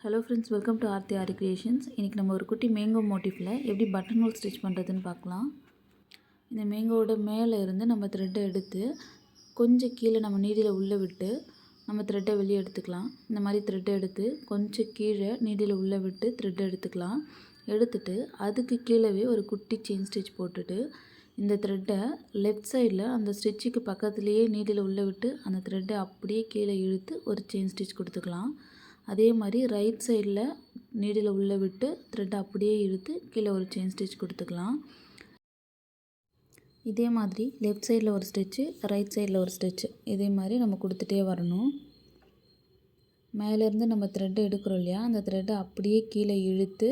Hello friends, welcome to aari creations. இன்றைக்கி நம்ம ஒரு குட்டி மேங்கோ மோட்டிஃபில் எப்படி பட்டன் ஹோல் ஸ்டிச் பண்ணுறதுன்னு பார்க்கலாம். இந்த மேங்கோவோட மேலே இருந்து நம்ம த்ரெட்டை எடுத்து கொஞ்சம் கீழே நம்ம நீடியில் உள்ளே விட்டு நம்ம த்ரெட்டை வெளியே எடுத்துக்கலாம். இந்த மாதிரி த்ரெட்டை எடுத்து கொஞ்சம் கீழே நீடியில் உள்ளே விட்டு த்ரெட்டை எடுத்துக்கலாம். எடுத்துட்டு அதுக்கு கீழே ஒரு குட்டி செயின் ஸ்டிச் போட்டுட்டு இந்த த்ரெட்டை லெஃப்ட் சைடில் அந்த ஸ்டிச்சுக்கு பக்கத்துலேயே நீடியில் உள்ளே விட்டு அந்த த்ரெட்டை அப்படியே கீழே இழுத்து ஒரு செயின் ஸ்டிச் கொடுத்துக்கலாம். அதே மாதிரி ரைட் சைடில் நீடில் உள்ளே விட்டு த்ரெட்டை அப்படியே இழுத்து கீழே ஒரு செயின் ஸ்டிச் கொடுத்துக்கலாம். இதே மாதிரி லெஃப்ட் சைடில் ஒரு ஸ்டிச்சு, ரைட் சைடில் ஒரு ஸ்டிச்சு, இதே மாதிரி நம்ம கொடுத்துட்டே வரணும். மேலேருந்து நம்ம த்ரெட்டை எடுக்கிறோம் இல்லையா, அந்த த்ரெட்டை அப்படியே கீழே இழுத்து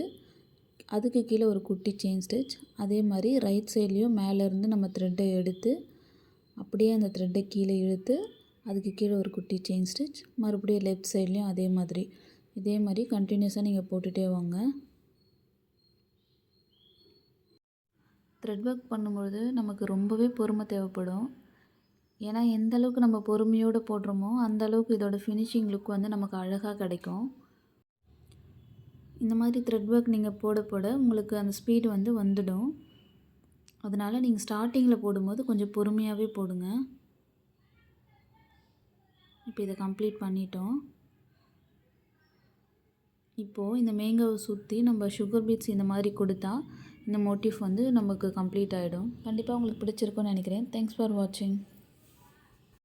அதுக்கு கீழே ஒரு குட்டி செயின் ஸ்டிச். அதே மாதிரி ரைட் சைட்லேயும் மேலேருந்து நம்ம த்ரெட்டை எடுத்து அப்படியே அந்த த்ரெட்டை கீழே இழுத்து அதுக்கு கீழே ஒரு குட்டி செயின் ஸ்டிச். மறுபடியும் லெஃப்ட் சைட்லேயும் இதே மாதிரி கண்டினியூஸாக நீங்கள் போட்டுகிட்டே வாங்க. த்ரெட் ஒர்க் பண்ணும்பொழுது நமக்கு ரொம்பவே பொறுமை தேவைப்படும். ஏன்னா எந்த அளவுக்கு நம்ம பொறுமையோடு போடுறோமோ அந்த அளவுக்கு இதோட ஃபினிஷிங் லுக் நமக்கு அழகாக கிடைக்கும். இந்த மாதிரி த்ரெட் ஒர்க் நீங்கள் போட உங்களுக்கு அந்த ஸ்பீடு வந்துடும். அதனால் நீங்கள் ஸ்டார்டிங்கில் போடும்போது கொஞ்சம் பொறுமையாகவே போடுங்க. இப்போ இதை கம்ப்ளீட் பண்ணிட்டோம். இப்போது இந்த மேங்கோவை சுற்றி நம்ம சுகர் பீட்ஸ் இந்த மாதிரி கொடுத்தா இந்த மோட்டிஃப் நமக்கு கம்ப்ளீட் ஆகிடும். கண்டிப்பாக உங்களுக்கு பிடிச்சிருக்குன்னு நினைக்கிறேன். தேங்க்ஸ் ஃபார் வாட்சிங்.